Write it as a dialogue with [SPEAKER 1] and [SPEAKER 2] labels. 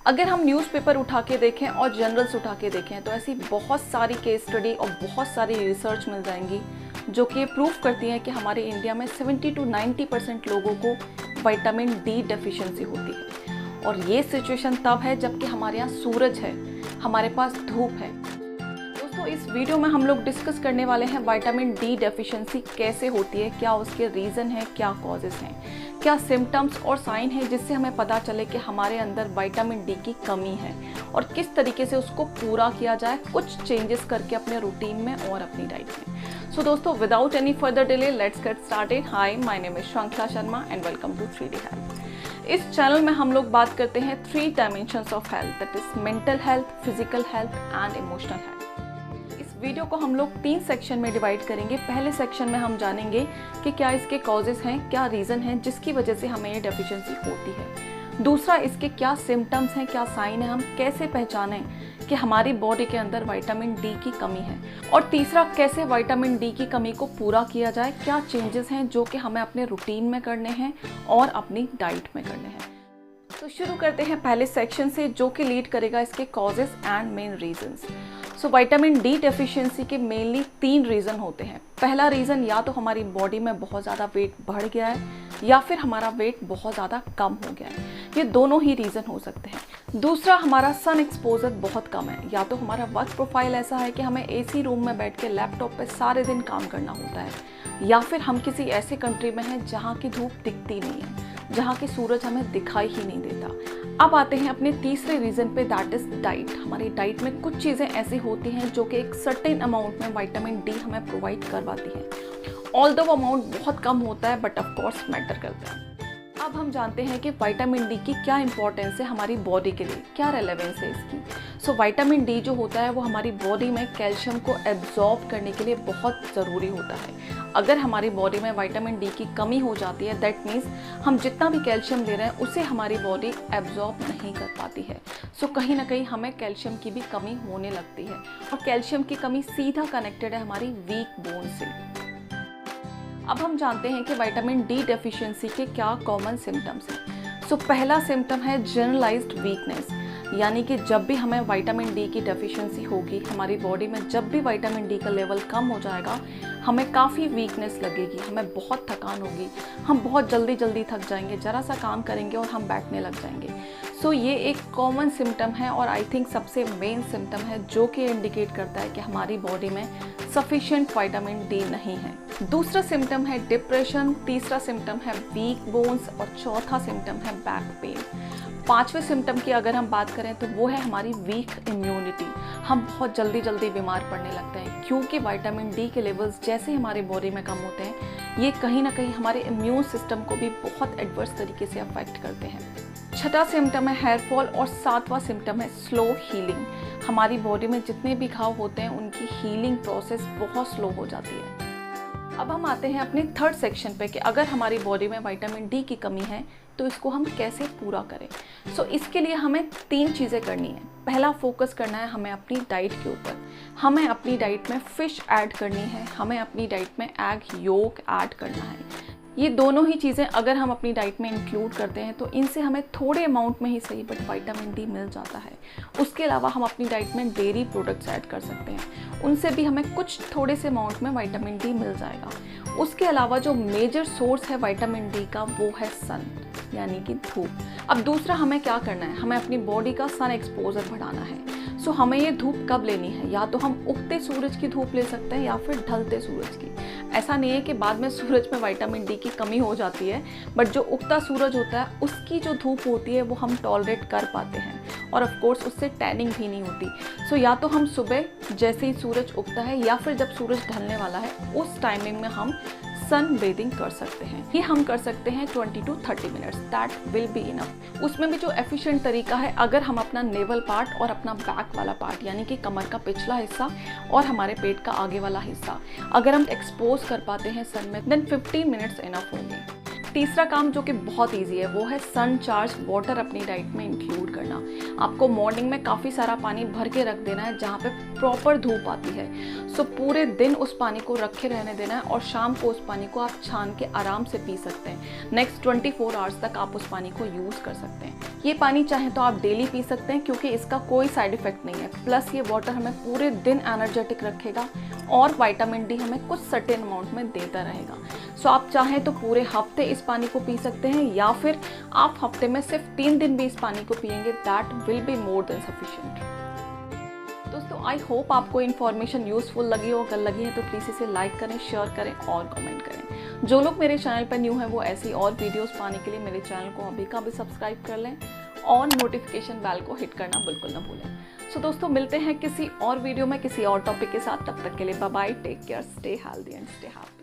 [SPEAKER 1] अगर हम न्यूज़पेपर उठा के देखें और जर्नल्स उठा के देखें तो ऐसी बहुत सारी केस स्टडी और बहुत सारी रिसर्च मिल जाएंगी जो कि प्रूफ करती हैं कि हमारे इंडिया में 70 to 90% लोगों को विटामिन डी डेफिशिएंसी होती है। और ये सिचुएशन तब है जबकि हमारे यहाँ सूरज है, हमारे पास धूप है। दोस्तों, इस वीडियो में हम लोग डिस्कस करने वाले हैं विटामिन डी डेफिशिएंसी कैसे होती है, क्या उसके रीज़न है, क्या कॉजेज़ हैं, क्या सिम्टम्स और साइन है जिससे हमें पता चले कि हमारे अंदर विटामिन डी की कमी है और किस तरीके से उसको पूरा किया जाए कुछ चेंजेस करके अपने रूटीन में और अपनी डाइट में। सो दोस्तों, without any further delay let's get started. Hi, my name is श्रृंखला शर्मा एंड वेलकम टू थ्रीडीहेल्थ। इस चैनल में हम लोग बात करते हैं 3 dimensions of health, that is mental health, physical health and emotional health. इस वीडियो को हम लोग 3 सेक्शन में डिवाइड करेंगे। पहले सेक्शन में हम जानेंगे कि क्या इसके कॉजेज़ हैं, क्या रीज़न है जिसकी वजह से हमें ये डेफिशिएंसी होती है। दूसरा, इसके क्या सिम्टम्स हैं, क्या साइन है, हम कैसे पहचानें कि हमारी बॉडी के अंदर विटामिन डी की कमी है। और तीसरा, कैसे विटामिन डी की कमी को पूरा किया जाए, क्या चेंजेस हैं जो कि हमें अपने रूटीन में करने हैं और अपनी डाइट में करने हैं। तो शुरू करते हैं पहले सेक्शन से जो कि लीड करेगा इसके causes and main reasons. So vitamin D deficiency के मेनली 3 रीज़न होते हैं। पहला रीज़न, या तो हमारी बॉडी में बहुत ज़्यादा वेट बढ़ गया है या फिर हमारा वेट बहुत ज़्यादा कम हो गया है। ये दोनों ही रीज़न हो सकते हैं। दूसरा, हमारा सन एक्सपोजर बहुत कम है, या तो हमारा वर्क प्रोफाइल ऐसा है कि हमें एसी रूम में बैठ के लैपटॉप पे सारे दिन काम करना होता है, या फिर हम किसी ऐसे कंट्री में हैं जहाँ की धूप दिखती नहीं है, जहाँ की सूरज हमें दिखाई ही नहीं देता। अब आते हैं अपने तीसरे रीज़न पे, दैट इज डाइट। हमारी डाइट में कुछ चीज़ें ऐसी होती हैं जो कि एक सर्टेन अमाउंट में विटामिन डी हमें प्रोवाइड करवाती हैं। ऑल्दो अमाउंट बहुत कम होता है बट ऑफ कोर्स मैटर करता है। अब हम जानते हैं कि विटामिन डी की क्या इंपॉर्टेंस है हमारी बॉडी के लिए, क्या रेलेवेंस है इसकी। सो विटामिन डी जो होता है वो हमारी बॉडी में कैल्शियम को एब्जॉर्ब करने के लिए बहुत ज़रूरी होता है। अगर हमारी बॉडी में विटामिन डी की कमी हो जाती है, दैट मीन्स हम जितना भी कैल्शियम ले रहे हैं उसे हमारी बॉडी एब्जॉर्ब नहीं कर पाती है। सो कहीं ना कहीं हमें कैल्शियम की भी कमी होने लगती है, और कैल्शियम की कमी सीधा कनेक्टेड है हमारी वीक बोन से। अब हम जानते हैं कि विटामिन डी डेफिशिएंसी के क्या कॉमन सिम्टम्स हैं। सो पहला सिम्टम है जनरलाइज्ड वीकनेस, यानी कि जब भी हमें विटामिन डी की डेफिशिएंसी होगी, हमारी बॉडी में जब भी विटामिन डी का लेवल कम हो जाएगा, हमें काफ़ी वीकनेस लगेगी, हमें बहुत थकान होगी, हम बहुत जल्दी थक जाएंगे, ज़रा सा काम करेंगे और हम बैठने लग जाएंगे। सो ये एक कॉमन सिम्टम है और आई थिंक सबसे मेन सिम्टम है जो कि इंडिकेट करता है कि हमारी बॉडी में सफिशिएंट विटामिन डी नहीं है। दूसरा सिम्टम है डिप्रेशन, तीसरा सिम्टम है वीक बोन्स और चौथा सिम्टम है बैक पेन। पांचवें सिम्टम की अगर हम बात करें तो वो है हमारी वीक इम्यूनिटी। हम बहुत जल्दी बीमार पड़ने लगते हैं क्योंकि विटामिन डी के लेवल्स जैसे हमारी बॉडी में कम होते हैं, ये कहीं ना कहीं हमारे इम्यून सिस्टम को भी बहुत एडवर्स तरीके से अफेक्ट करते हैं। छठा सिम्टम है हेयर फॉल और 7वां सिम्टम है स्लो हीलिंग। हमारी बॉडी में जितने भी घाव होते हैं उनकी हीलिंग प्रोसेस बहुत स्लो हो जाती है। अब हम आते हैं अपने थर्ड सेक्शन पे कि अगर हमारी बॉडी में विटामिन डी की कमी है तो इसको हम कैसे पूरा करें। सो इसके लिए हमें 3 चीज़ें करनी है। पहला, फोकस करना है हमें अपनी डाइट के ऊपर। हमें अपनी डाइट में फ़िश ऐड करनी है, हमें अपनी डाइट में एग योक ऐड करना है। ये दोनों ही चीज़ें अगर हम अपनी डाइट में इंक्लूड करते हैं तो इनसे हमें थोड़े अमाउंट में ही सही बट विटामिन डी मिल जाता है। उसके अलावा हम अपनी डाइट में डेयरी प्रोडक्ट्स ऐड कर सकते हैं, उनसे भी हमें कुछ थोड़े से अमाउंट में विटामिन डी मिल जाएगा। उसके अलावा जो मेजर सोर्स है विटामिन डी का वो है सन, यानी कि धूप। अब दूसरा, हमें क्या करना है, हमें अपनी बॉडी का सन एक्सपोजर बढ़ाना है। सो हमें ये धूप कब लेनी है, या तो हम उगते सूरज की धूप ले सकते हैं या फिर ढलते सूरज की। ऐसा नहीं है कि बाद में सूरज में विटामिन डी की कमी हो जाती है, बट जो उगता सूरज होता है उसकी जो धूप होती है वो हम टॉलरेट कर पाते हैं, और ऑफ कोर्स उससे टैनिंग भी नहीं होती। सो या तो हम सुबह जैसे ही सूरज उगता है या फिर जब सूरज ढलने वाला है उस टाइमिंग में हम सन बेदिंग कर सकते हैं। ये हम कर सकते हैं 20 to 30 minutes, that will be enough. उसमें भी जो एफिशिएंट तरीका है, अगर हम अपना नेवल पार्ट और अपना बैक वाला पार्ट यानी कि कमर का पिछला हिस्सा और हमारे पेट का आगे वाला हिस्सा अगर हम एक्सपोज कर पाते हैं सन में, देन 15 मिनट्स इनफ होंगे। तीसरा काम जो कि बहुत इजी है वो है सन चार्ज वाटर अपनी डाइट में इंक्लूड करना। आपको मॉर्निंग में काफ़ी सारा पानी भर के रख देना है जहाँ पे प्रॉपर धूप आती है। सो पूरे दिन उस पानी को रखे रहने देना है और शाम को उस पानी को आप छान के आराम से पी सकते हैं। नेक्स्ट 24 आवर्स तक आप उस पानी को यूज़ कर सकते हैं। ये पानी चाहे तो आप डेली पी सकते हैं क्योंकि इसका कोई साइड इफेक्ट नहीं है। प्लस ये वाटर हमें पूरे दिन एनर्जेटिक रखेगा और विटामिन डी हमें कुछ सर्टेन अमाउंट में देता रहेगा। सो आप चाहें तो पूरे हफ्ते इस पानी को पी सकते हैं या फिर आप हफ्ते में सिर्फ 3 दिन भी इस पानी को पिएंगे, that will be more than sufficient. दोस्तों आई होप आपको इन्फॉर्मेशन यूजफुल लगी हो। अगर लगी है तो प्लीज़ इसे लाइक करें, शेयर करें और कमेंट करें। जो लोग मेरे चैनल पर न्यू हैं वो ऐसी और वीडियोस पाने के लिए मेरे चैनल को अभी का भी सब्सक्राइब कर लें और नोटिफिकेशन बेल को हिट करना बिल्कुल ना भूलें। सो दोस्तों मिलते हैं किसी और वीडियो में किसी और टॉपिक के साथ। तब तक के लिए bye bye, take care, stay healthy and stay happy.